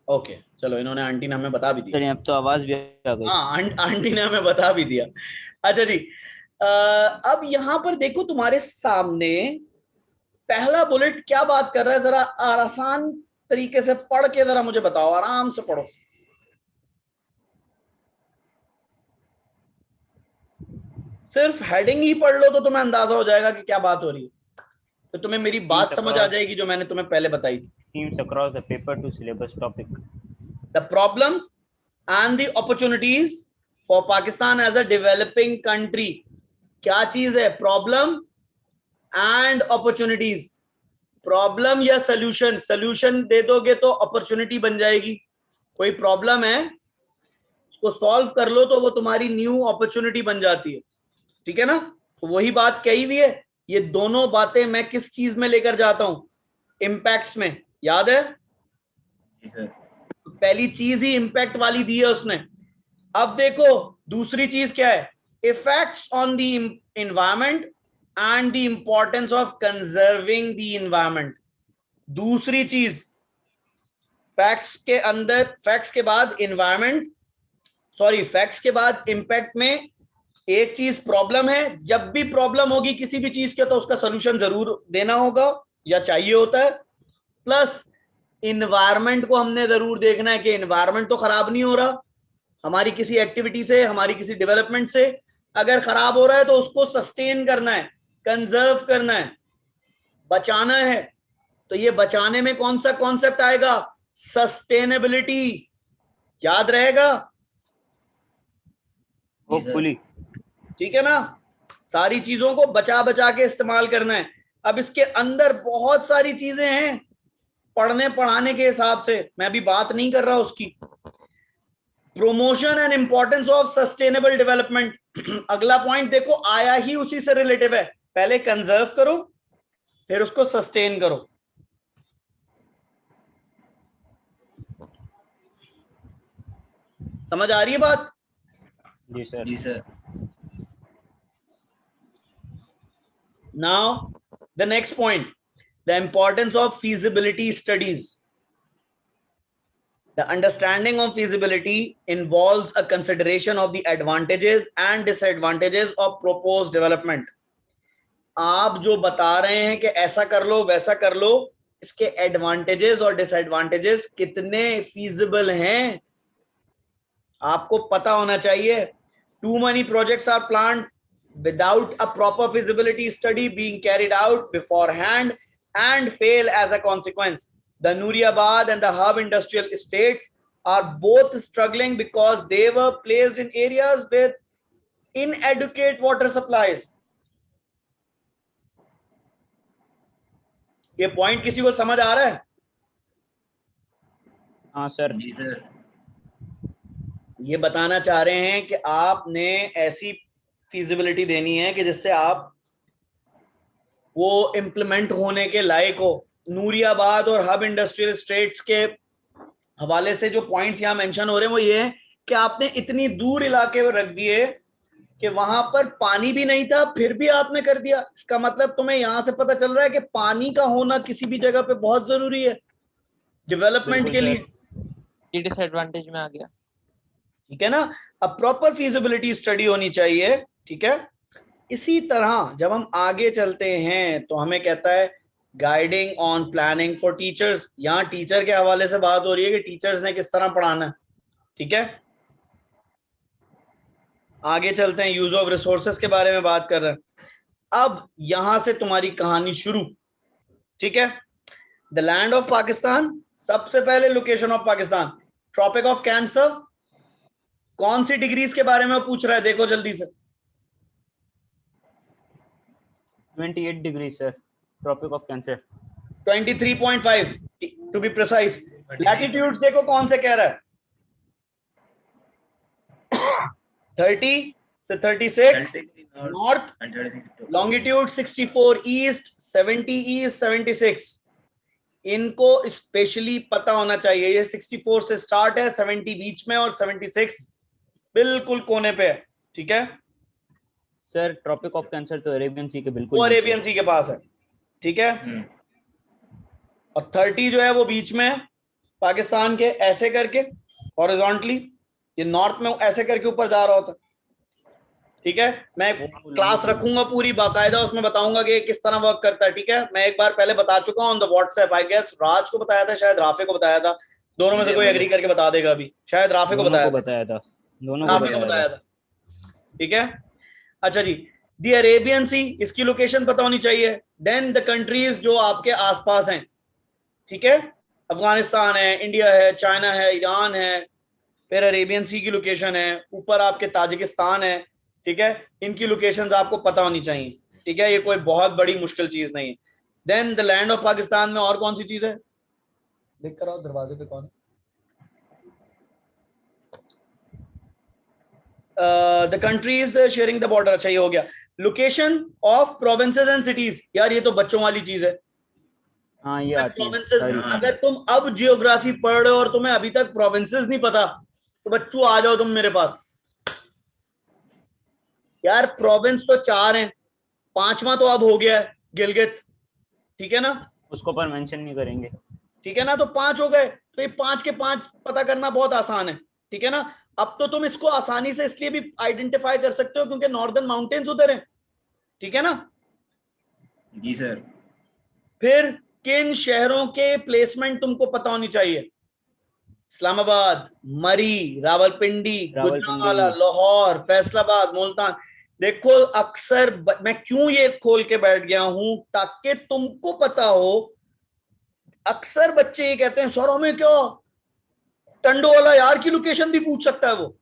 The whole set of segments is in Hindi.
ओके चलो, इन्होंने आंटी ने हमें बता भी दिया। सर अब तो आवाज भी आ गई। हाँ आंटी ने हमें बता भी दिया। अच्छा जी, अब यहां पर देखो तुम्हारे सामने पहला बुलेट क्या बात कर रहा है, जरा आसान तरीके से पढ़ के जरा मुझे बताओ, आराम से पढ़ो। सिर्फ हेडिंग ही पढ़ लो तो तुम्हें अंदाजा हो जाएगा कि क्या बात हो रही है, तो तुम्हें मेरी themes बात समझ आ across जाएगी जो मैंने तुम्हें पहले बताई थी। themes across the paper to syllabus topic. The problems and the opportunities for Pakistan as a developing country. क्या चीज है? Problem and opportunities. प्रॉब्लम या सोल्यूशन, सोल्यूशन दे दोगे तो अपॉर्चुनिटी बन जाएगी। कोई प्रॉब्लम है, उसको सॉल्व कर लो तो वो तुम्हारी न्यू अपॉर्चुनिटी बन जाती है। ठीक है ना? तो वही बात कही हुई है। ये दोनों बातें मैं किस चीज में लेकर जाता हूं? इम्पैक्ट्स में। याद है? तो पहली चीज ही इम्पैक्ट वाली दी है उसने। अब देखो दूसरी चीज क्या है? Effects on the environment and the importance of conserving the environment. दूसरी चीज, फैक्ट्स के अंदर, फैक्ट्स के बाद इन्वायरमेंट, सॉरी फैक्ट्स के बाद इंपैक्ट में एक चीज प्रॉब्लम है। जब भी प्रॉब्लम होगी किसी भी चीज के तो उसका सोल्यूशन जरूर देना होगा या चाहिए होता है। प्लस इन्वायरमेंट को हमने जरूर देखना है कि इन्वायरमेंट तो खराब नहीं हो रहा हमारी किसी एक्टिविटी से, हमारी किसी डेवलपमेंट से। अगर खराब हो रहा है तो उसको सस्टेन करना है, कंजर्व करना है, बचाना है। तो ये बचाने में कौन सा कॉन्सेप्ट आएगा? सस्टेनेबिलिटी। याद रहेगा? होपफुली। ठीक है ना? सारी चीजों को बचा बचा के इस्तेमाल करना है। अब इसके अंदर बहुत सारी चीजें हैं पढ़ने पढ़ाने के हिसाब से, मैं भी बात नहीं कर रहा उसकी। Promotion and importance of sustainable development. अगला पॉइंट देखो आया ही उसी से रिलेटिव है। पहले कंजर्व करो फिर उसको सस्टेन करो। समझ आ रही है बात? जी सर। जी sir. Now, the next point, the importance of feasibility studies. The understanding of feasibility involves a consideration of the advantages and disadvantages of proposed development. आप जो बता रहे हैं कि ऐसा कर लो वैसा कर लो, इसके एडवांटेजेस और डिसएडवांटेजेस कितने फीजिबल हैं आपको पता होना चाहिए। Too many projects are planned without a proper feasibility study being carried out beforehand and fail as a consequence. The Nooriabad and the hub industrial estates are both struggling because they were placed in areas with inadequate water supplies. ये पॉइंट किसी को समझ आ रहा है? हाँ सर। जी सर। ये बताना चाह रहे हैं कि आपने ऐसी फीजिबिलिटी देनी है कि जिससे आप वो इम्प्लीमेंट होने के लायक हो। नूरियाबाद और हब इंडस्ट्रियल स्टेट्स के हवाले से जो पॉइंट्स यहाँ मेंशन हो रहे हैं वो ये है कि आपने इतनी दूर इलाके में रख दिए कि वहां पर पानी भी नहीं था फिर भी आपने कर दिया। इसका मतलब तुम्हें यहां से पता चल रहा है कि पानी का होना किसी भी जगह पे बहुत जरूरी है डेवलपमेंट के लिए। ये डिसएडवांटेज में आ गया। ठीक है ना? अब प्रॉपर फीजिबिलिटी स्टडी होनी चाहिए। ठीक है? इसी तरह जब हम आगे चलते हैं तो हमें कहता है guiding on planning for teachers. यहां टीचर के हवाले से बात हो रही है कि टीचर्स ने किस तरह पढ़ाना है। ठीक है? आगे चलते हैं, यूज ऑफ रिसोर्सेस के बारे में बात कर रहे हैं। अब यहां से तुम्हारी कहानी शुरू। ठीक है? द लैंड ऑफ पाकिस्तान, सबसे पहले location of Pakistan, tropic of cancer. कौन सी डिग्रीज के बारे में पूछ रहा है? देखो जल्दी से। 28 degree sir, tropic of cancer. 23.5 to be precise. Latitudes देखो कौन से कह रहा है? 30 से 36 नॉर्थ, लॉन्गिट्यूड 64 ईस्ट, 70 ईस्ट, 76। इनको स्पेशली पता होना चाहिए। ये 64 से स्टार्ट है, 70 बीच में और 76 बिल्कुल कोने पे है। ठीक है सर? ट्रॉपिक ऑफ कैंसर तो अरेबियन सी के बिल्कुल वो अरेबियन सी के पास है। ठीक है? और 30 जो है वो बीच में है। पाकिस्तान के ऐसे करके हॉरिजॉन्टली, ये नॉर्थ में ऐसे करके ऊपर जा रहा होता है। ठीक है, मैं क्लास रखूंगा पूरी बाकायदा, उसमें बताऊंगा कि किस तरह वर्क करता है। ठीक है, मैं एक बार पहले बता चुका हूँ on the WhatsApp, I guess Raj को बताया था, शायद राफे को बताया था, दोनों में से कोई एग्री करके बता देगा अभी, शायद राफे को बताया था, दोनों को राफे को बताया था। ठीक है, अच्छा जी, दी अरेबियन सी, इसकी लोकेशन पता होनी चाहिए। देन द कंट्रीज जो आपके आसपास हैं, ठीक है, अफगानिस्तान है, इंडिया है, चाइना है, ईरान है, फिर अरेबियन सी की लोकेशन है, ऊपर आपके ताजिकिस्तान है। ठीक है, इनकी लोकेशंस आपको पता होनी चाहिए। ठीक है, ये कोई बहुत बड़ी मुश्किल चीज नहीं है। Then the land of Pakistan में और कौन सी चीज है, देख कर आओ दरवाजे पे कौन, the countries sharing the border, अच्छा ये हो गया। Location of provinces and cities, यार ये तो बच्चों वाली चीज है। हाँ ये आती है प्रोविंसेस, सारी। अगर तुम अब जियोग्राफी पढ़ रहे हो और तुम्हें अभी तक प्रोविंसेस नहीं पता, तो बच्चों आ जाओ तुम मेरे पास। यार प्रोविंस तो 4 हैं, 5वां तो अब हो गया है गिलगित, ठीक है ना, उसको पर मेंशन नहीं करेंगे। ठीक है ना, तो 5 हो गए, तो ये 5 के 5 पता करना बहुत आसान है। ठीक है ना, अब तो तुम इसको आसानी से इसलिए भी आइडेंटिफाई कर सकते हो क्योंकि नॉर्दर्न माउंटेन्स उधर हैं। ठीक है ना जी सर। फिर किन शहरों के प्लेसमेंट तुमको पता होनी चाहिए, इस्लामाबाद, मरी, रावलपिंडी, गुजरांवाला, लाहौर, फैसलाबाद, मुल्तान। देखो अक्सर मैं क्यों ये खोल के बैठ गया हूं, ताकि तुमको पता हो। अक्सर बच्चे ये कहते हैं सर हमें क्या टंडोवाला यार की लोकेशन भी पूछ सकता है वो,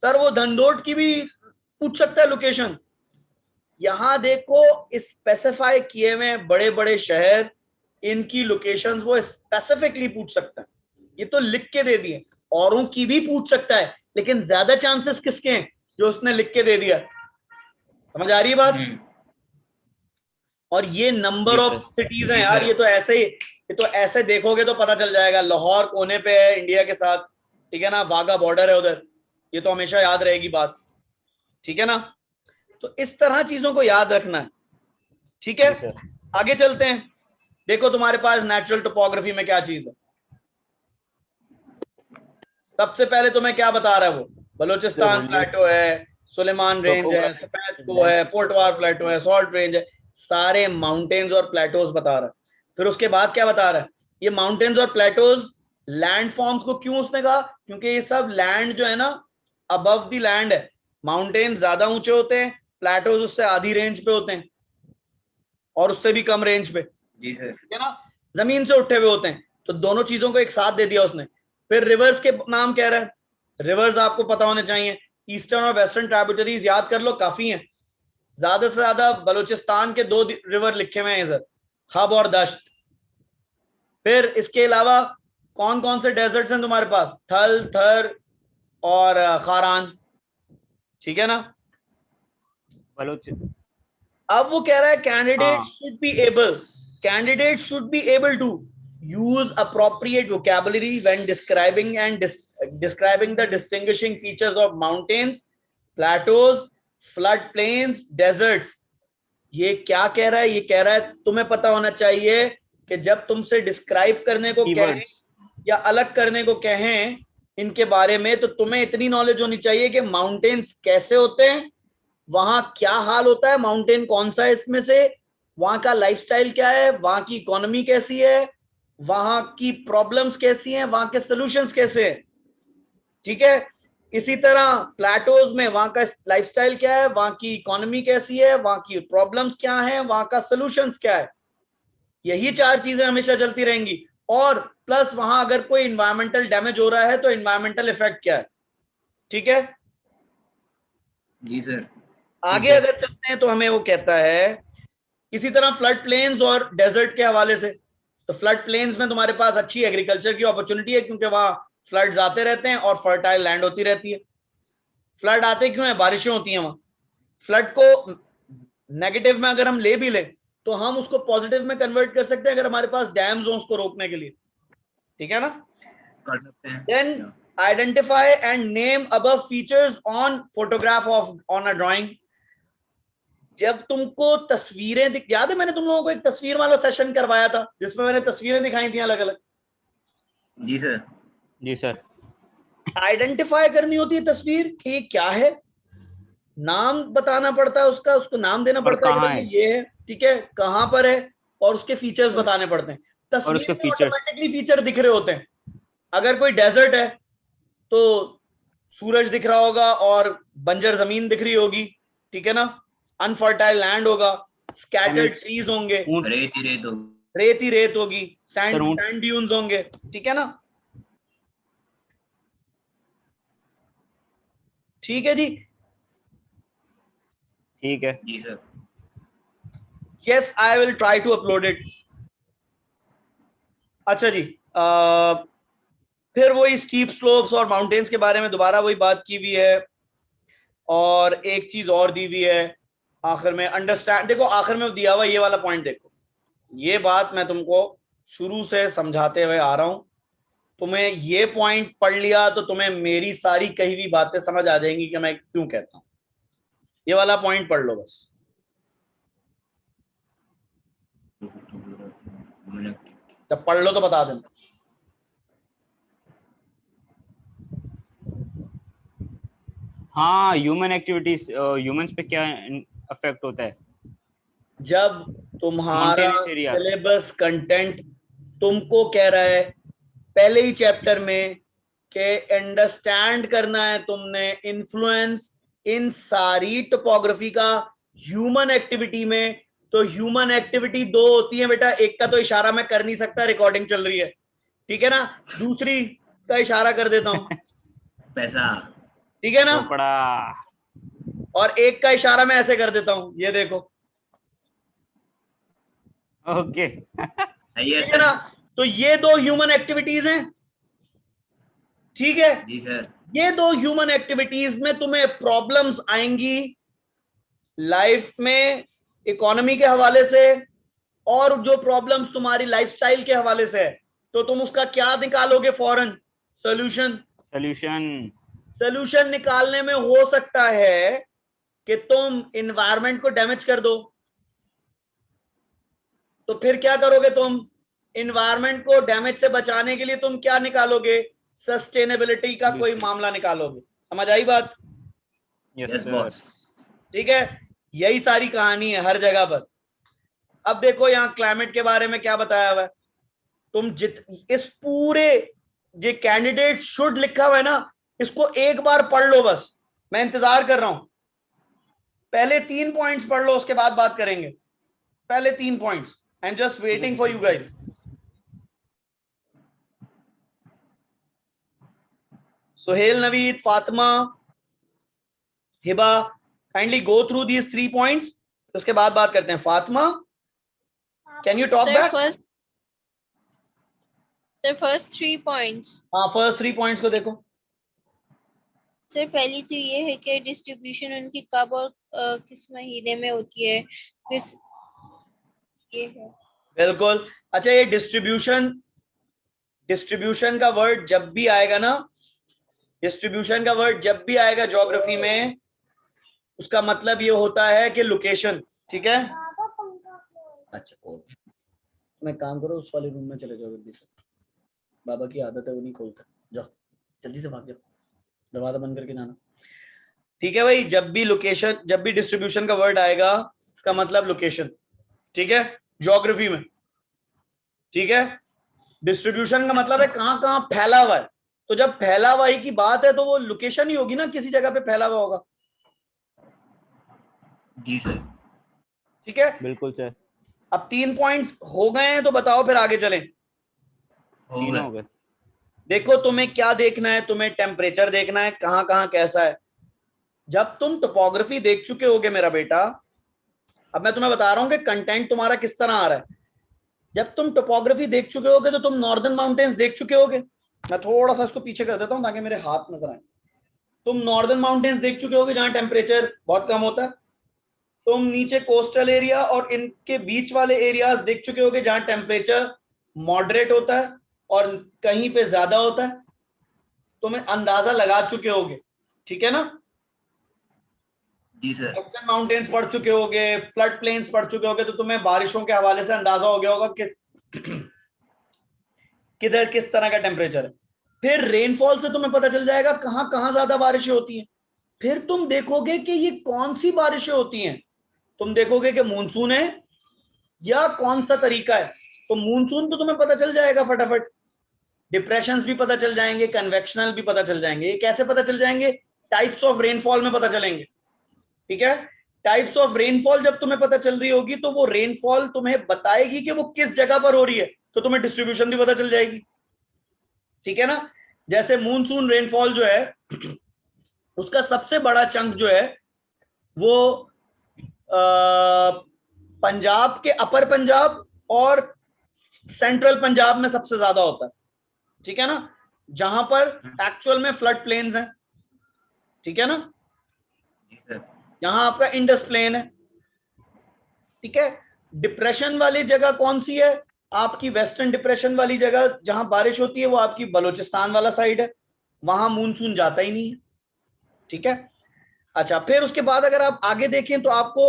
सर वो धनडोट की भी पूछ सकता है लोकेशन। यहां देखो स्पेसिफाई किए हुए बड़े बड़े शहर, इनकी लोकेशन वो स्पेसिफिकली पूछ सकता है, ये तो लिख के दे दिए। औरों की भी पूछ सकता है, लेकिन ज्यादा चांसेस किसके हैं, जो उसने लिख के दे दिया। समझ आ रही है बात? और ये नंबर ऑफ सिटीज हैं यार, ये तो ऐसे देखोगे तो पता चल जाएगा। लाहौर कोने पे है इंडिया के साथ, ठीक है ना, वाघा बॉर्डर है उधर, ये तो हमेशा याद रहेगी बात। ठीक है ना, तो इस तरह चीजों को याद रखना है। ठीक है, आगे चलते हैं। देखो तुम्हारे पास नेचुरल टोपोग्राफी में क्या चीज है, सबसे पहले तुम्हें क्या बता रहा है वो, बलूचिस्तान प्लेटो है, सुलेमान रेंज है, सफेद को है, पोर्टवार प्लेटो है, सॉल्ट रेंज है, सारे माउंटेन्स और प्लेटोज बता रहा है। फिर उसके बाद क्या बता रहा है, ये माउंटेन्स और प्लेटोज लैंड फॉर्म्स को क्यों उसने कहा, क्योंकि ये सब लैंड जो है ना अबव द लैंड है। माउंटेन ज्यादा ऊंचे होते हैं, प्लेटोज उससे आधी रेंज पे होते हैं और उससे भी कम रेंज पे, जी सर, ठीक है ना, जमीन से उठे हुए होते हैं। तो दोनों चीजों को एक साथ दे दिया उसने। फिर रिवर्स के नाम कह रहा है, रिवर्स आपको पता होने चाहिए, ईस्टर्न और वेस्टर्न ट्राइब्यूटरीज याद कर लो, काफी हैं। ज्यादा से ज्यादा बलूचिस्तान के 2 रिवर लिखे हुए हैं इधर, हब और दश्त। फिर इसके अलावा कौन कौन से डेजर्ट्स हैं तुम्हारे पास, थल, थर और खारान, ठीक है ना। अब वो कह रहा है candidate should be able to use appropriate vocabulary when describing the distinguishing features of mountains, plateaus, flood plains, deserts. ये क्या कह रहा है, ये कह रहा है तुम्हें पता होना चाहिए कि जब तुमसे डिस्क्राइब करने को कहें या अलग करने को कहें इनके बारे में, तो तुम्हें इतनी नॉलेज होनी चाहिए कि माउंटेन्स कैसे होते हैं, वहां क्या हाल होता है, माउंटेन कौन सा है इसमें से, वहां का लाइफस्टाइल क्या है, वहां की इकोनॉमी कैसी है, वहां की प्रॉब्लम्स कैसी हैं, वहां के सॉल्यूशंस कैसे हैं। ठीक है, इसी तरह प्लेटोज में वहां का लाइफस्टाइल क्या है, वहां की इकोनॉमी कैसी है, वहां की प्रॉब्लम्स क्या हैं, वहां का सॉल्यूशंस क्या है। यही 4 चीजें हमेशा चलती रहेंगी। और प्लस वहां अगर कोई इन्वायरमेंटल डैमेज हो रहा है तो इन्वायरमेंटल इफेक्ट क्या है। ठीक है जी सर। आगे अगर चलते हैं तो हमें वो कहता है इसी तरह फ्लड प्लेन्स और डेजर्ट के हवाले से। तो फ्लड प्लेन्स में तुम्हारे पास अच्छी एग्रीकल्चर की अपॉर्चुनिटी है क्योंकि वहां फ्लड्स आते रहते हैं और फर्टाइल लैंड होती रहती है। फ्लड आते क्यों है, बारिशें होती हैं वहां। फ्लड को नेगेटिव में अगर हम ले भी लें तो हम उसको पॉजिटिव में कन्वर्ट कर सकते हैं अगर हमारे पास डैम्स हो उसको रोकने के लिए। ठीक है ना, कर सकते हैं। Then identify and name above features on photograph of on a drawing. जब तुमको तस्वीरें याद है, मैंने तुम लोगों को एक तस्वीर वाला सेशन करवाया था जिसमें मैंने तस्वीरें दिखाई थी अलग अलग। जी सर। जी सर। आइडेंटिफाई करनी होती है तस्वीर कि ये क्या है, नाम बताना पड़ता है उसका, उसको नाम देना और पड़ता है कि कहाँ भाई है। ये है, ठीक है, कहाँ पर है, और उसके फीचर्स बताने पड़ते हैं। और तस्वीर उसके में फीचर्स। ऑटोमेटिकली फीचर दिख रहे होते हैं। अगर कोई डेजर्ट है तो सूरज दिख रहा होगा और बंजर जमीन दिख रही होगी, ठीक है ना, अनफर्टाइल लैंड होगा, स्कैटर्ड Camels, ट्रीज होंगे, ऊंट। रेत ही रेत हो। रेत ही रेत होगी, सर सैंड ऊंट। सैंड ड्यून्स होंगे, ठीक है ना। ठीक है जी। ठीक है। जी sir. Yes, I will try to upload it. अच्छा जी, फिर वही स्टीप स्लोप्स और माउंटेन्स के बारे में दोबारा वही बात की हुई है, और एक चीज और दी हुई है आखिर में, अंडरस्टैंड। देखो आखिर में दिया हुआ ये वाला पॉइंट, देखो ये बात मैं तुमको शुरू से समझाते हुए आ रहा हूं, तुम्हें ये पॉइंट पढ़ लिया तो तुम्हें मेरी सारी कही हुई बातें समझ आ जाएंगी कि मैं क्यों कहता हूं। ये वाला पॉइंट पढ़ लो बस। जब पढ़ लो तो बता देना। हाँ, ह्यूमन एक्टिविटीज, ह्यूमंस पे क्या अफेक्ट होता है। जब तुम्हारा माउंटेनियस एरियाज। सिलेबस कंटेंट तुमको कह रहा है पहले ही चैप्टर में कि अंडरस्टैंड करना है तुमने इन्फ्लुएंस इन सारी टोपोग्राफी का ह्यूमन एक्टिविटी में, तो ह्यूमन एक्टिविटी दो होती है बेटा, एक का तो इशारा मैं कर नहीं सकता, रिकॉर्डिंग चल रही है, ठीक है ना, दूसरी का इशारा कर देता हूं, पैसा। ठीक है ना, चोपड़ा। और एक का इशारा मैं ऐसे कर देता हूं, ये देखो, ओके। यस ठीक है ना। सर। तो ये दो ह्यूमन एक्टिविटीज हैं, ठीक है। जी सर। ये दो ह्यूमन एक्टिविटीज में तुम्हें प्रॉब्लम्स आएंगी लाइफ में, इकोनॉमी के हवाले से, और जो प्रॉब्लम्स तुम्हारी लाइफस्टाइल के हवाले से है, तो तुम उसका क्या निकालोगे फौरन, सोल्यूशन। सोल्यूशन। सोल्यूशन निकालने में हो सकता है कि तुम इन्वायरमेंट को डैमेज कर दो, तो फिर क्या करोगे तुम, इन्वायरमेंट को डैमेज से बचाने के लिए तुम क्या निकालोगे, सस्टेनेबिलिटी का कोई मामला निकालोगे। समझ आई बात। Yes yes sir. बॉस। ठीक है, यही सारी कहानी है हर जगह पर। अब देखो यहाँ क्लाइमेट के बारे में क्या बताया हुआ है, तुम इस पूरे जो कैंडिडेट शुड लिखा हुआ है ना, इसको एक बार पढ़ लो बस, मैं इंतजार कर रहा हूं। पहले 3 पॉइंट्स पढ़ लो, उसके बाद बात करेंगे। पहले 3 points, I am just waiting for you guys. Suhail, Naveed, Fatima, Hiba, kindly go through these 3 points, उसके बाद बात करते हैं। Fatima, can you talk back. First 3 points. हाँ, फर्स्ट 3 पॉइंट्स को देखो। सर पहली तो ये है कि डिस्ट्रीब्यूशन उनकी कब और किस महीने में होती है, किस, ये है। बिल्कुल। अच्छा, ये डिस्ट्रीब्यूशन, डिस्ट्रीब्यूशन का वर्ड जब भी आएगा ना, डिस्ट्रीब्यूशन का वर्ड जब भी आएगा ज्योग्राफी में, उसका मतलब ये होता है कि लोकेशन, ठीक है। अच्छा, तुम एक काम करो, उस वाले रूम में चले जाओ जल्दी से, बाबा की आदत है वो नहीं खोलता, जाओ जल्दी से भाग जाओ, दरवाजा बंद करके जाना। ठीक है भाई, जब भी लोकेशन, जब भी डिस्ट्रीब्यूशन का वर्ड आएगा, इसका मतलब लोकेशन, ठीक है, ज्योग्राफी में, ठीक है। डिस्ट्रीब्यूशन का मतलब है कहां कहां फैला हुआ है, तो जब फैला हुआ ही की बात है तो वो लोकेशन ही होगी ना, किसी जगह पे फैला हुआ होगा। जी सर। ठीक है, बिल्कुल सर। अब 3 पॉइंट्स हो गए हैं, तो बताओ फिर आगे चलें। हो तीन गए। हो गए। देखो तुम्हें क्या देखना है, तुम्हें टेम्परेचर देखना है कहां कहां कैसा है। जब तुम टोपोग्राफी देख चुके होगे मेरा बेटा, अब मैं तुम्हें बता रहा हूं कि कंटेंट तुम्हारा किस तरह आ रहा है। जब तुम टोपोग्राफी देख चुके होगे तो तुम नॉर्दर्न माउंटेन्स देख चुके होगे। मैं थोड़ा सा इसको पीछे कर देता हूं ताकि मेरे हाथ नजर आए। तुम नॉर्दर्न माउंटेन्स देख चुके होगे जहां टेम्परेचर बहुत कम होता है। तुम नीचे कोस्टल एरिया और इनके बीच वाले एरियाज देख चुके होगे जहां टेम्परेचर मॉडरेट होता है और कहीं पे ज्यादा होता है। तुम्हें अंदाजा लगा चुके होगे, ठीक है ना। जी सर। वेस्टर्न माउंटेन्स पढ़ चुके होगे, फ्लड प्लेन्स पढ़ चुके होगे, तो तुम्हें बारिशों के हवाले से अंदाजा हो गया होगा कि किधर किस तरह का टेम्परेचर है। फिर रेनफॉल से तुम्हें पता चल जाएगा कहां कहां ज्यादा बारिशें होती हैं। फिर तुम देखोगे कि ये कौन सी बारिशें होती हैं, तुम देखोगे कि मानसून है या कौन सा तरीका है। तो मानसून तो तुम्हें पता चल जाएगा फटाफट, डिप्रेशंस भी पता चल जाएंगे, कन्वेक्शनल भी पता चल जाएंगे। ये कैसे पता चल जाएंगे? टाइप्स ऑफ रेनफॉल में पता चलेंगे। ठीक है, टाइप्स ऑफ रेनफॉल जब तुम्हें पता चल रही होगी तो वो रेनफॉल तुम्हें बताएगी कि वो किस जगह पर हो रही है, तो तुम्हें डिस्ट्रीब्यूशन भी पता चल जाएगी। ठीक है ना, जैसे मानसून रेनफॉल जो है उसका सबसे बड़ा चंक जो है वो पंजाब के अपर पंजाब और सेंट्रल पंजाब में सबसे ज्यादा होता है। ठीक है ना, जहां पर एक्चुअल में फ्लड प्लेन्स हैं। ठीक है ना, जी सर। यहां आपका इंडस प्लेन है। ठीक है, डिप्रेशन वाली जगह कौन सी है? आपकी वेस्टर्न डिप्रेशन वाली जगह जहां बारिश होती है वो आपकी बलूचिस्तान वाला साइड है, वहां मानसून जाता ही नहीं है। ठीक है, अच्छा, फिर उसके बाद अगर आप आगे देखें तो आपको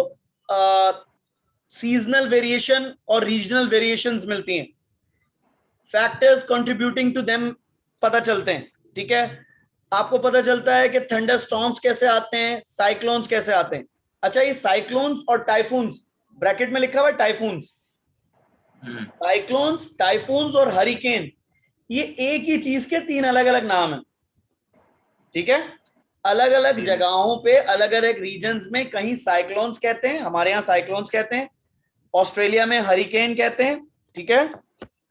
सीजनल वेरिएशन और रीजनल वेरिएशंस मिलती हैं, फैक्टर्स कंट्रीब्यूटिंग टू देम पता चलते हैं। ठीक है, आपको पता चलता है कि थंडर स्टॉर्म्स कैसे आते हैं, साइक्लोन्स कैसे आते हैं। अच्छा, ये साइक्लोन्स और टाइफून्स, ब्रैकेट में लिखा हुआ है टाइफून्स, साइक्लोन्स, टाइफून्स और हरिकेन, ये एक ही चीज के तीन अलग अलग नाम हैं। ठीक है, अलग अलग जगहों पे अलग अलग रीजन्स में कहीं साइक्लोन्स कहते हैं, हमारे यहाँ साइक्लोन्स कहते हैं, ऑस्ट्रेलिया में हरिकेन कहते हैं। ठीक है,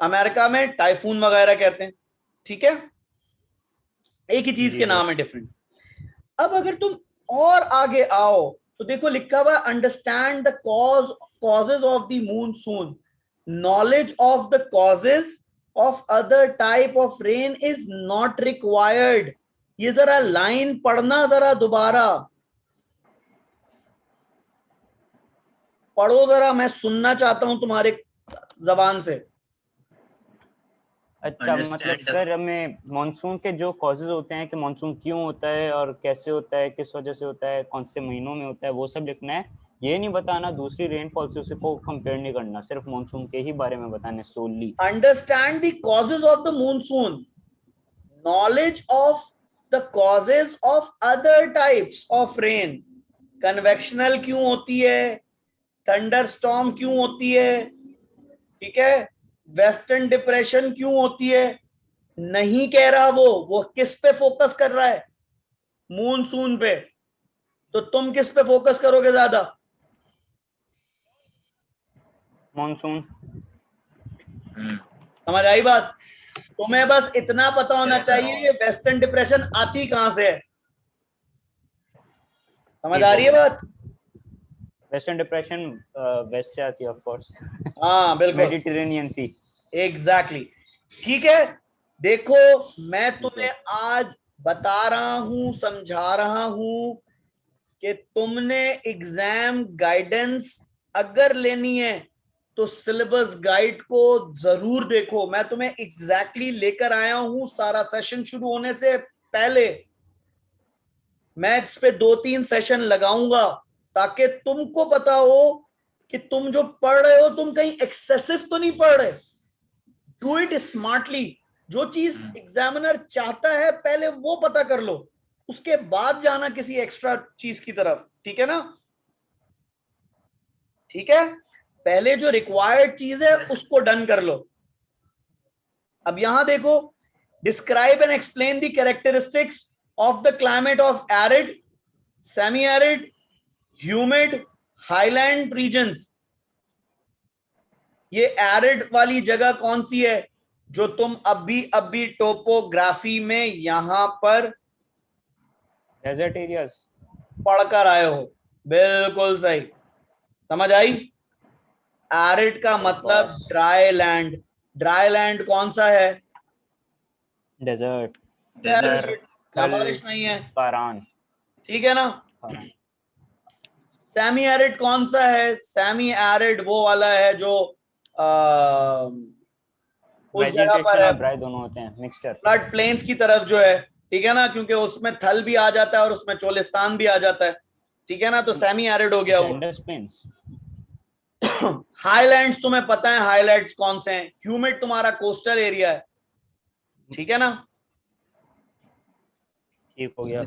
अमेरिका में टाइफून वगैरह कहते हैं। ठीक है, एक ही चीज के नाम है डिफरेंट। अब अगर तुम और आगे आओ तो देखो लिखा हुआ understand the causes of the monsoon, knowledge of the causes of other type of rain is not required. ये जरा लाइन पढ़ना, जरा दोबारा पढ़ो जरा, मैं सुनना चाहता हूं तुम्हारे जबान से। अच्छा, मतलब Understand. सर हमें मानसून के जो कॉजेज होते हैं कि मानसून क्यों होता है और कैसे होता है, किस वजह से होता है, कौन से महीनों में होता है, वो सब लिखना है। ये नहीं बताना दूसरी रेनफॉल से उसे को कंपेयर नहीं करना, सिर्फ मानसून के ही बारे में बताना है सोली। Understand the causes of the monsoon, knowledge of the causes of other types of rain, convectional क्यों होती है, थंडरस्टॉर्म क्यों होती है, ठीक है, वेस्टर्न डिप्रेशन क्यों होती है। नहीं कह रहा वो किस पे फोकस कर रहा है? मूनसून पे। तो तुम किस पे फोकस करोगे ज्यादा? मानसून। समझ आई बात? तुम्हें बस इतना पता होना चाहिए ये वेस्टर्न डिप्रेशन आती कहां से है। समझ आ रही है बात? वेस्टर्न डिप्रेशन वेस्ट से आती है ऑफ कोर्स। हाँ बिल्कुल, मेडिटेरेनियन सी। एग्जैक्टली। ठीक है, देखो मैं तुम्हें आज बता रहा हूं, समझा रहा हूं कि तुमने एग्जाम गाइडेंस अगर लेनी है तो सिलेबस गाइड को जरूर देखो। मैं तुम्हें एग्जैक्टली लेकर आया हूं, सारा सेशन शुरू होने से पहले मैं इस पे 2-3 सेशन लगाऊंगा ताकि तुमको पता हो कि तुम जो पढ़ रहे हो तुम कहीं एक्सेसिव तो नहीं पढ़ रहे। Do it smartly. जो चीज एग्जामिनर चाहता है पहले वो पता कर लो, उसके बाद जाना किसी एक्स्ट्रा चीज की तरफ। ठीक है ना? ठीक है, पहले जो रिक्वायर्ड चीज है उसको डन कर लो। अब यहां देखो, describe and explain the characteristics of the climate of arid, semi arid, humid, highland regions. ये एरिड वाली जगह कौन सी है जो तुम अभी टोपोग्राफी में यहां पर डेजर्ट एरियाज पढ़कर आए हो? बिल्कुल सही, समझ आई। एरिड का मतलब ड्राई लैंड। ड्राई लैंड कौन सा है? डेजर्ट जहाँ बारिश नहीं है। कारान। ठीक है ना? सेमी एरिड कौन सा है? सेमी एरिड वो वाला है जो उस जगह पर है, ड्राई दोनों होते हैं, मिक्सचर। फ्लड प्लेन्स की तरफ जो है। ठीक है ना, क्योंकि उसमें थल भी आ जाता है और उसमें चोलिस्तान भी आ जाता है। ठीक है ना, तो सेमी एरिड हो गया वो। हाईलैंड्स तुम्हें पता है हाईलैंड्स कौन से हैं? ह्यूमिड तुम्हारा कोस्टल एरिया है। ठीक है ना? ठीक हो गया।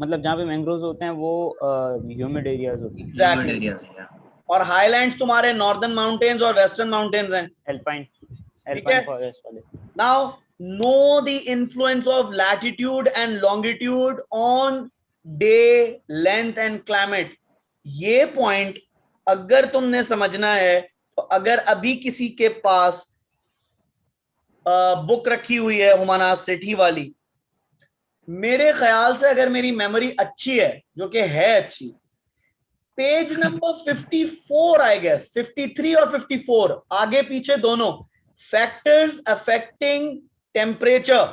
मतलब जहाँ पे मैंग्रोव्स होते हैं वो ह्यूमिड एरियाज होते हैं। एग्जैक्टली। एरियाज है। और हाईलैंड्स तुम्हारे नॉर्दर्न माउंटेन्स और वेस्टर्न माउंटेन्स हैं। एल्पाइन है? फॉरेस्ट वाले। Now know the influence of latitude and longitude on day length and climate. ये पॉइंट अगर तुमने समझना है तो अगर अभी किसी के पास बुक रखी हुई है हुमायूं सिटी वाली, मेरे ख्याल से अगर मेरी मेमोरी अच्छी है, जो कि है अच्छी, पेज नंबर 54 आई गेस, 53 और 54, आगे पीछे दोनों, factors affecting temperature,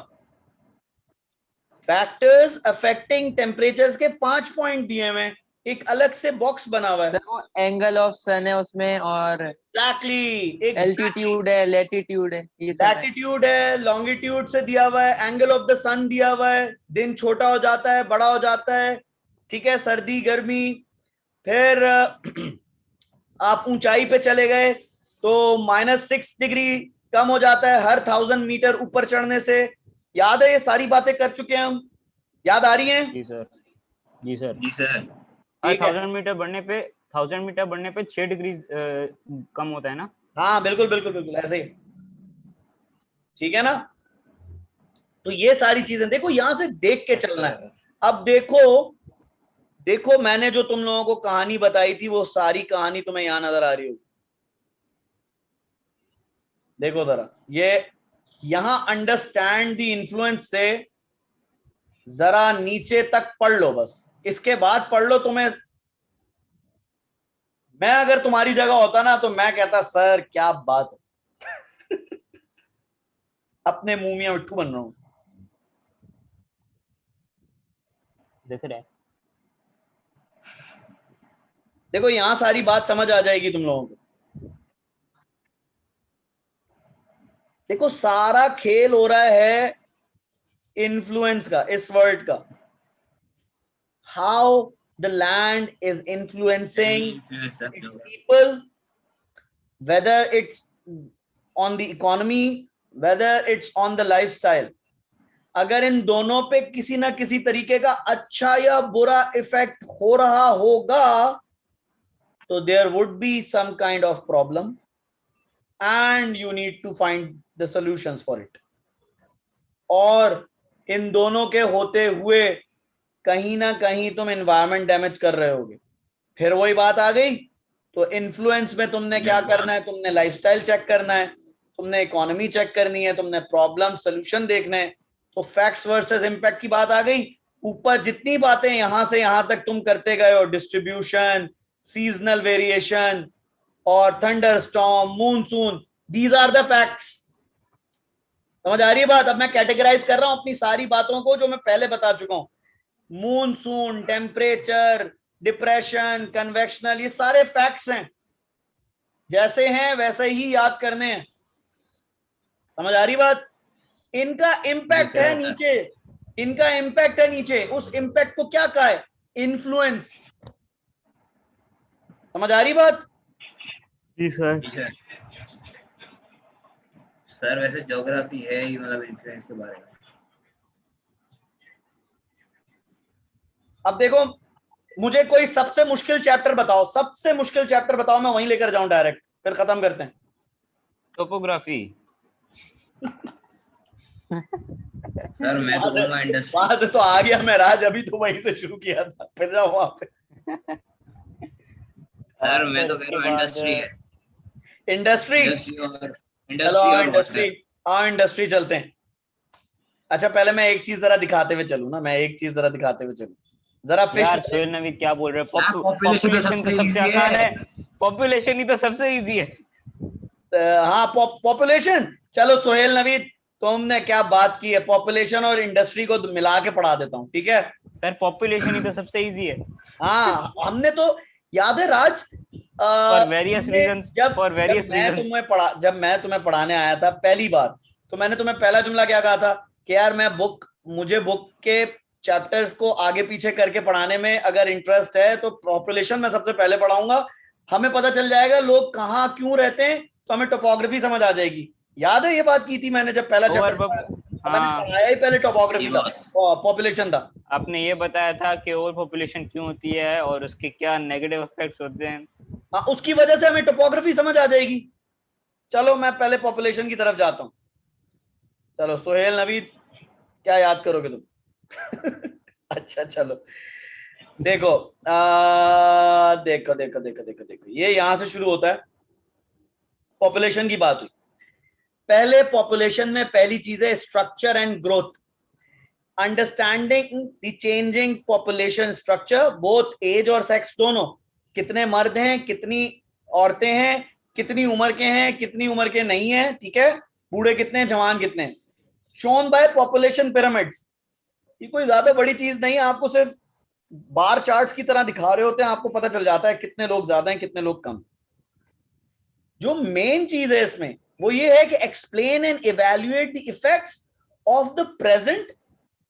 factors affecting temperature के 5 पॉइंट दिए हुए, एक अलग से बॉक्स बना हुआ है। सर वो एंगल ऑफ सन है उसमें, और एग्जैक्टली एल्टीट्यूड है, लैटिट्यूड है, ये सब है। लैटिट्यूड है, लॉन्गिट्यूड से दिया हुआ है, एंगल ऑफ द सन दिया हुआ है, दिन छोटा हो जाता है, बड़ा हो जाता है, ठीक है, सर्दी गर्मी। फिर आप ऊंचाई पे चले गए तो -6 डिग्री कम हो जाता है हर 1000 मीटर ऊपर चढ़ने से। याद है? ये सारी बातें कर चुके हैं हम, याद आ रही हैं? जी सर, जी सर, जी सर। ठीक है। 1000 मीटर बढ़ने पे 6 डिग्री कम होता है ना? हाँ बिल्कुल बिल्कुल बिल्कुल ऐसे ही, ठीक है ना? तो ये सारी चीजें देखो, यहां से देख के चलना है। अब देखो मैंने जो तुम लोगों को कहानी बताई थी, वो सारी कहानी तुम्हें यहां नजर आ रही होगी। देखो जरा, ये यहां अंडरस्टैंड द इन्फ्लुएंस से जरा नीचे तक पढ़ लो, बस इसके बाद पढ़ लो। तुम्हें, मैं अगर तुम्हारी जगह होता ना तो मैं कहता सर क्या बात है अपने मुंह में मिट्ठू बन रहा हूं। देख रहे हैं? देखो यहां सारी बात समझ आ जाएगी तुम लोगों को। देखो सारा खेल हो रहा है इन्फ्लुएंस का, इस वर्ड का। How the land is influencing its people, whether it's on the economy, whether it's on the lifestyle. अगर इन दोनों पे किसी ना किसी तरीके का अच्छा या बुरा इफेक्ट हो रहा होगा तो there would be some kind of problem and you need to find the solutions for it. और इन दोनों के होते हुए कहीं ना कहीं तुम एनवायरमेंट डैमेज कर रहे होगे। फिर वही बात आ गई, तो इन्फ्लुएंस में तुमने क्या करना है? तुमने लाइफस्टाइल चेक करना है, तुमने इकोनॉमी चेक करनी है, तुमने प्रॉब्लम सोल्यूशन देखना है। तो फैक्ट्स वर्सेस इम्पैक्ट की बात आ गई। ऊपर जितनी बातें यहां से यहां तक तुम करते गए हो, डिस्ट्रीब्यूशन, सीजनल वेरिएशन और thunderstorm, monsoon, these are the facts. समझ आ रही है बात? अब मैं कैटेगराइज कर रहा हूं अपनी सारी बातों को जो मैं पहले बता चुका हूं। मूनसून, टेम्परेचर, डिप्रेशन, कन्वेक्शनल, ये सारे फैक्ट्स हैं, जैसे हैं वैसे ही याद करने हैं। समझ आ रही बात? इनका इम्पैक्ट है नीचे, इनका इम्पैक्ट है नीचे, उस इम्पैक्ट को क्या कहा है? इन्फ्लुएंस। समझ आ रही बात? जी सर। सर वैसे ज्योग्राफी है ही, मतलब इन्फ्लुएंस के बारे में। अब देखो, मुझे कोई सबसे मुश्किल चैप्टर बताओ, सबसे मुश्किल चैप्टर बताओ, मैं वहीं लेकर जाऊं डायरेक्ट, फिर खत्म करते हैं। टोपोग्राफी। सर मैं तो कहूंगा इंडस्ट्री। वहां से तो आ गया मैं राज, अभी तो वहीं से शुरू किया था, फिर जाओ वहां पे। सर मैं तो कह रहा हूँ इंडस्ट्री है। इंडस्ट्री, इंडस्ट्री, हाँ इंडस्ट्री चलते हैं। अच्छा पहले मैं एक चीज जरा दिखाते हुए चलूं ना, मैं एक चीज जरा दिखाते हुए चलूं जरा। फिश, यार सोहेल नवीद क्या बोल रहे हैं? पॉपुलेशन तो सबसे आसान है, पॉपुलेशन ही तो सबसे इजी है। हाँ पॉपुलेशन। चलो सोहेल नवीद, तुमने क्या बात की है, पॉपुलेशन और इंडस्ट्री को मिला के पढ़ा देता हूँ, ठीक है? सर पॉपुलेशन ही तो सबसे इजी है। हाँ हमने तो, याद है Raj, for various reasons, for various reasons. जब मैं तुम्हें पढ़ाने आया था पहली बार, तो मैंने तुम्हें पहला जुमला क्या कहा था कि यार मुझे बुक के चैप्टर्स को आगे पीछे करके पढ़ाने में अगर इंटरेस्ट है तो पॉपुलेशन में सबसे पहले पढ़ाऊंगा। हमें पता चल जाएगा लोग कहाँ क्यों रहते हैं, तो हमें टोपोग्राफी समझ आ जाएगी। याद है ये बात की थी मैंने जब पहला चैप्टर? मैंने हाँ पढ़ाया ही पहले टोपोग्राफी जी था, बॉस। पॉपुलेशन था। आपने ये बताया था कि ओवर पॉपुलेशन क्यों होती है और उसके क्या नेगेटिव इफेक्ट्स होते हैं। हाँ, उसकी वजह से हमें टोपोग्राफी समझ आ जाएगी। चलो मैं पहले पॉपुलेशन की तरफ जाता हूँ। चलो सोहेल नवीद, क्या याद करोगे तुम? अच्छा चलो देखो, देखो देखो देखो देखो देखो, ये यहां से शुरू होता है। पॉपुलेशन की बात हुई, पहले पॉपुलेशन में पहली चीज है structure and growth. Understanding the changing population structure, both age और सेक्स दोनों, कितने मर्द हैं, कितनी औरतें हैं, कितनी उम्र के हैं, कितनी उम्र के नहीं है, ठीक है, बूढ़े कितने हैं, जवान कितने हैं, शोन बाय पॉपुलेशन पिरामिड्स। ये कोई ज्यादा बड़ी चीज नहीं है, आपको सिर्फ बार चार्ट्स की तरह दिखा रहे होते हैं, आपको पता चल जाता है कितने लोग ज्यादा हैं, कितने लोग कम। जो मेन चीज है इसमें वो ये है कि explain and evaluate the effects of the present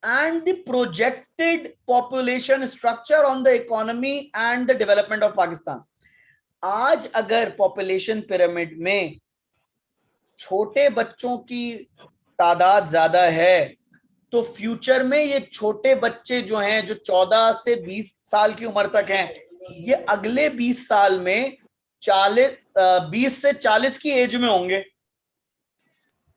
and the projected population structure on the economy and the development of Pakistan. आज अगर पॉपुलेशन पिरामिड में छोटे बच्चों की तादाद ज्यादा है तो फ्यूचर में ये छोटे बच्चे जो हैं, जो 14 से 20 साल की उम्र तक हैं, ये अगले 20 साल में 20 से 40 की एज में होंगे।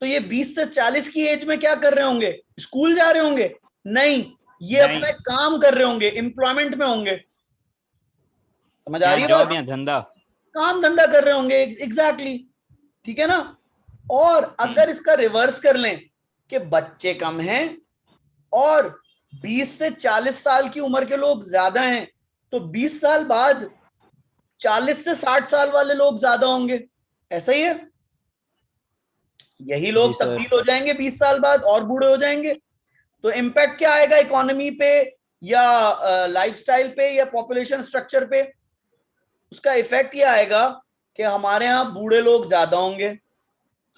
तो ये 20 से 40 की एज में क्या कर रहे होंगे? स्कूल जा रहे होंगे? नहीं, ये नहीं। अपना काम कर रहे होंगे, एम्प्लॉयमेंट में होंगे। समझ आ रही है? जॉब या धंधा, काम धंधा कर रहे होंगे, एग्जैक्टली, ठीक है ना। और अगर इसका रिवर्स कर लें कि बच्चे कम हैं और 20 से 40 साल की उम्र के लोग ज्यादा हैं, तो 20 साल बाद 40 से 60 साल वाले लोग ज्यादा होंगे। ऐसा ही है, यही लोग जी सर। तब्दील हो जाएंगे 20 साल बाद और बूढ़े हो जाएंगे। तो इम्पैक्ट क्या आएगा इकोनॉमी पे या लाइफस्टाइल पे या पॉपुलेशन स्ट्रक्चर पे? उसका इफेक्ट ये आएगा कि हमारे यहाँ बूढ़े लोग ज्यादा होंगे,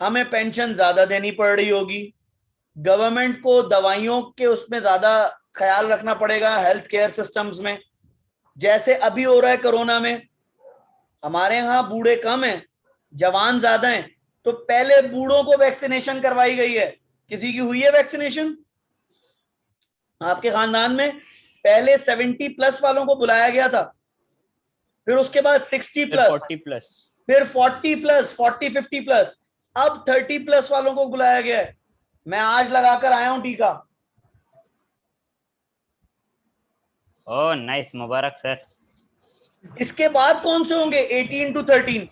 हमें पेंशन ज्यादा देनी पड़ रही होगी, गवर्नमेंट को दवाइयों के उसमें ज्यादा ख्याल रखना पड़ेगा, हेल्थ केयर सिस्टम्स में। जैसे अभी हो रहा है कोरोना में, हमारे यहाँ बूढ़े कम हैं, जवान ज्यादा हैं, तो पहले बूढ़ों को वैक्सीनेशन करवाई गई है। किसी की हुई है वैक्सीनेशन आपके खानदान में? पहले 70 प्लस वालों को बुलाया गया था, फिर उसके बाद 60 प्लस, 40 प्लस, फिर 40 प्लस, 40 50 प्लस, अब 30 प्लस वालों को बुलाया गया है। मैं आज लगाकर आया हूं टीका। ओह नाइस, मुबारक सर। इसके बाद कौन से होंगे? 18 to 13।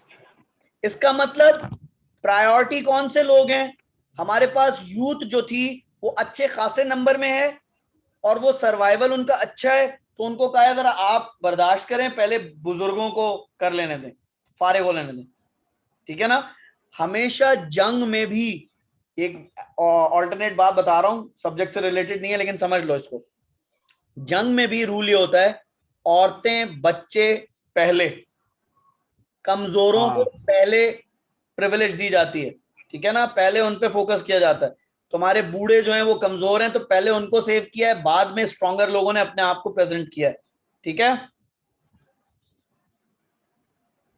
इसका मतलब प्रायोरिटी कौन से लोग हैं? हमारे पास यूथ जो थी वो अच्छे खासे नंबर में है और वो सर्वाइवल उनका अच्छा है, तो उनको कहा जरा आप बर्दाश्त करें, पहले बुजुर्गों को कर लेने दें, फारिग हो लेने दें, ठीक है ना। हमेशा जंग में भी, एक ऑल्टरनेट बात बता रहा हूं, सब्जेक्ट से रिलेटेड नहीं है लेकिन समझ लो इसको, जंग में भी रूल ये होता है, औरतें बच्चे पहले, कमजोरों को पहले प्रिविलेज दी जाती है, ठीक है ना, पहले उन पे फोकस किया जाता है। तुम्हारे बूढ़े जो हैं वो कमजोर हैं, तो पहले उनको सेव किया है, बाद में स्ट्रॉन्गर लोगों ने अपने आप को प्रेजेंट किया है, ठीक है।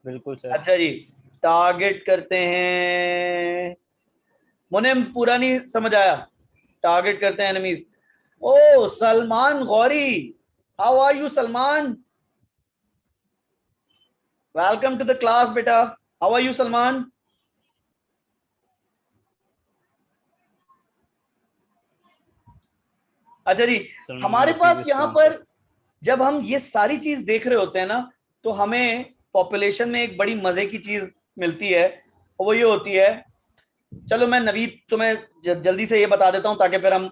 बिल्कुल सर। अच्छा जी, टारगेट करते हैं, मुनीम पूरा नहीं समझ आया। टारगेट करते हैं enemies. Oh Salman Gauri, how are you Salman? Welcome to the class बेटा, हाउ आर यू सलमान? अच्छा जी, हमारे पास यहाँ पर जब हम ये सारी चीज देख रहे होते हैं ना, तो हमें पॉपुलेशन में एक बड़ी मजे की चीज मिलती है, और वो ये होती है, चलो मैं नवीद तुम्हें जल्दी से ये बता देता हूं ताकि फिर हम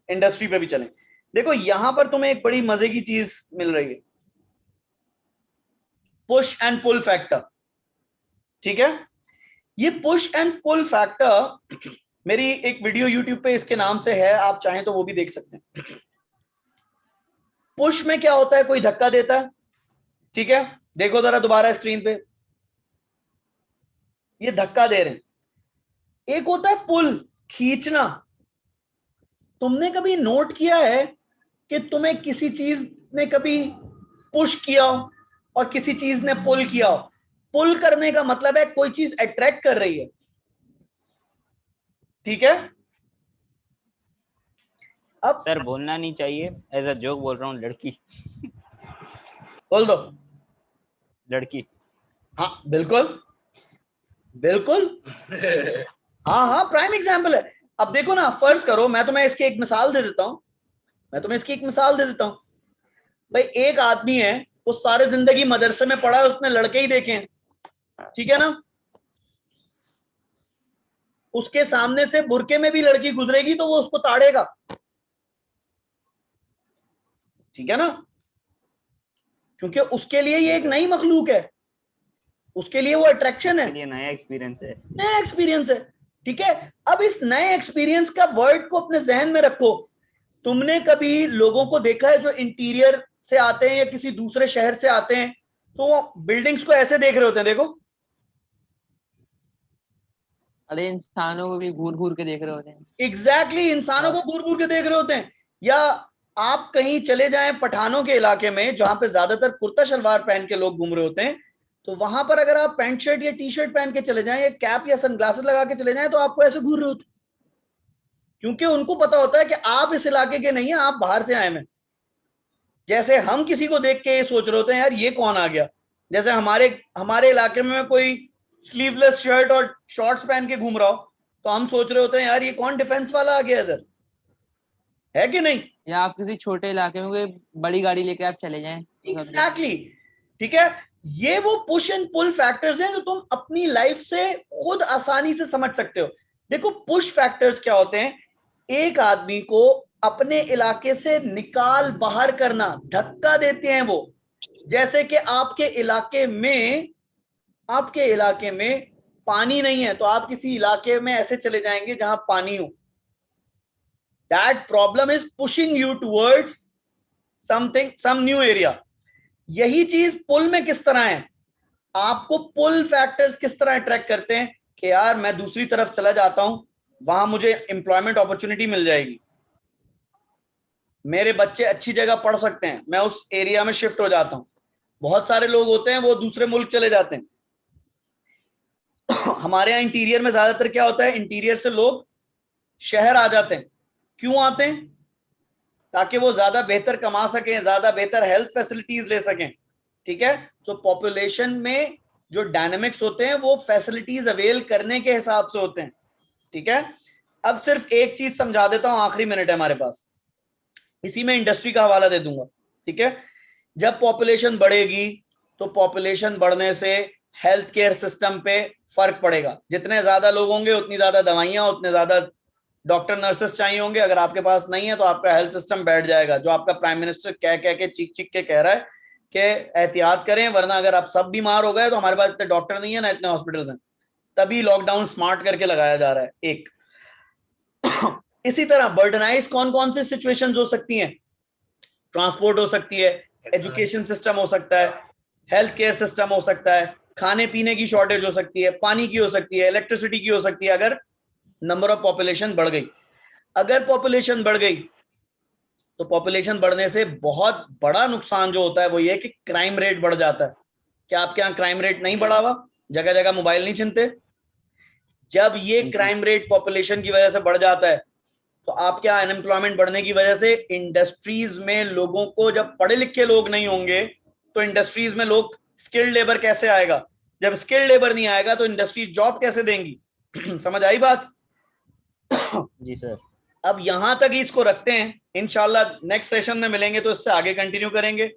इंडस्ट्री पे भी चलें। देखो यहां पर तुम्हें एक बड़ी मजे की चीज मिल रही है, पुश एंड पुल फैक्टर, ठीक है। ये पुश एंड पुल फैक्टर मेरी एक वीडियो यूट्यूब पे इसके नाम से है, आप चाहें तो वो भी देख सकते हैं। पुश में क्या होता है, कोई धक्का देता है, ठीक है, देखो जरा दोबारा स्क्रीन पे, ये धक्का दे रहे हैं। एक होता है पुल, खींचना। तुमने कभी नोट किया है कि तुम्हें किसी चीज ने कभी पुश किया हो और किसी चीज ने पुल किया हो? पुल करने का मतलब है कोई चीज अट्रैक्ट कर रही है, ठीक है। अब सर बोलना नहीं चाहिए, एज अ जोक बोल रहा हूँ, लड़की बोल दो। लड़की। हाँ बिल्कुल बिल्कुल, हाँ हाँ प्राइम एग्जाम्पल है। अब देखो ना, फर्ज करो, मैं तुम्हें इसकी एक मिसाल दे देता हूं, भाई एक आदमी है, वो सारे जिंदगी मदरसे में पढ़ा है, उसने लड़के ही देखे हैं, ठीक है ना, उसके सामने से बुरके में भी लड़की गुजरेगी तो वो उसको ताड़ेगा, ठीक है ना, क्योंकि उसके लिए ये एक नई मखलूक है, उसके लिए वो अट्रैक्शन है, के लिए नया एक्सपीरियंस है। नया एक्सपीरियंस है, ठीक है। अब इस नए एक्सपीरियंस का वर्ड को अपने जहन में रखो। तुमने कभी लोगों को देखा है जो इंटीरियर से आते हैं या किसी दूसरे शहर से आते हैं, तो वो बिल्डिंग्स को ऐसे देख रहे होते हैं, देखो, अरे इंसानों को भी घूर घूर के देख रहे होते हैं। एग्जैक्टली इंसानों को घूर घूर के देख रहे होते हैं। या आप कहीं चले जाएं पठानों के इलाके में जहां पे ज्यादातर कुर्ता शलवार पहन के लोग घूम रहे होते हैं, तो वहां पर अगर आप पैंट शर्ट या टी शर्ट पहन के चले जाएं या कैप या सनग्लासेस लगा के चले जाएं तो आपको ऐसे घूर रहे होते हैं, क्योंकि उनको पता होता है कि आप इस इलाके के नहीं है, आप बाहर से आए हैं। जैसे हम किसी को देख के ये सोच रहे होते हैं यार ये कौन आ गया, जैसे हमारे हमारे इलाके में कोई स्लीवलेस शर्ट और शॉर्ट्स पहन के घूम रहा हो तो हम सोच रहे होते हैं यार ये कौन डिफेंस वाला आ गया इधर, है कि नहीं? या आप किसी छोटे इलाके में कोई बड़ी गाड़ी लेके आप चले जाएं तो सब एग्जैक्टली, ठीक है। ये वो पुश एंड पुल फैक्टर्स हैं जो तुम अपनी लाइफ से खुद आसानी से समझ सकते हो। देखो पुश फैक्टर्स क्या होते हैं, एक आदमी को अपने इलाके से निकाल बाहर करना, धक्का देते हैं वो। जैसे कि आपके इलाके में पानी नहीं है तो आप किसी इलाके में ऐसे चले जाएंगे जहां पानी हो, that problem is pushing you towards something, some new area. यही चीज पुल में किस तरह है, आपको पुल फैक्टर्स किस तरह अट्रैक्ट करते हैं कि यार मैं दूसरी तरफ चला जाता हूं, वहां मुझे एम्प्लॉयमेंट अपॉर्चुनिटी मिल जाएगी, मेरे बच्चे अच्छी जगह पढ़ सकते हैं, मैं उस एरिया में शिफ्ट हो जाता हूं। बहुत सारे लोग होते हैं वो दूसरे मुल्क चले जाते हैं। हमारे यहाँ इंटीरियर में ज्यादातर क्या होता है, इंटीरियर से लोग शहर आ जाते हैं। क्यों आते हैं? ताकि वो ज्यादा बेहतर कमा सकें, ज्यादा बेहतर हेल्थ फैसिलिटीज ले सकें, ठीक है। तो पॉपुलेशन में जो डायनामिक्स होते हैं वो फैसिलिटीज अवेल करने के हिसाब से होते हैं, ठीक है। अब सिर्फ एक चीज समझा देता हूं, आखिरी मिनट है हमारे पास, इसी में इंडस्ट्री का हवाला दे दूंगा, ठीक है। जब पॉपुलेशन बढ़ेगी तो पॉपुलेशन बढ़ने से हेल्थ केयर सिस्टम पे फर्क पड़ेगा, जितने ज्यादा लोग होंगे उतनी ज्यादा दवाइयां, उतने ज्यादा डॉक्टर नर्सेस चाहिए होंगे, अगर आपके पास नहीं है तो आपका हेल्थ सिस्टम बैठ जाएगा। जो आपका प्राइम मिनिस्टर कह के चीख चीख के कह रहा है कि एहतियात करें, वरना अगर आप सब बीमार हो गए तो हमारे पास इतने डॉक्टर नहीं है ना इतने हॉस्पिटल्स हैं, तभी लॉकडाउन स्मार्ट करके लगाया जा रहा है एक। इसी तरह बर्डनाइज कौन कौन सी सिचुएशंस हो सकती हैं, ट्रांसपोर्ट हो सकती है, एजुकेशन सिस्टम हो सकता है, हेल्थ केयर सिस्टम हो सकता है, खाने पीने की शॉर्टेज हो सकती है, पानी की हो सकती है, इलेक्ट्रिसिटी की हो सकती है, अगर नंबर ऑफ पॉपुलेशन बढ़ गई। अगर पॉपुलेशन बढ़ गई तो पॉपुलेशन बढ़ने से बहुत बड़ा नुकसान जो होता है वो ये कि क्राइम रेट बढ़ जाता है। क्या आपके यहाँ क्राइम रेट नहीं बढ़ा हुआ? जगह जगह मोबाइल नहीं छिनते? जब ये क्राइम रेट पॉपुलेशन की वजह से बढ़ जाता है तो आपके यहाँ अनएम्प्लॉयमेंट बढ़ने की वजह से इंडस्ट्रीज में लोगों को, जब पढ़े लिखे लोग नहीं होंगे तो इंडस्ट्रीज में लोग, स्किल्ड लेबर कैसे आएगा? जब स्किल्ड लेबर नहीं आएगा तो इंडस्ट्री जॉब कैसे देंगी? समझ आई बात? जी सर। अब यहां तक ही इसको रखते हैं, इंशाल्लाह नेक्स्ट सेशन में मिलेंगे तो इससे आगे कंटिन्यू करेंगे।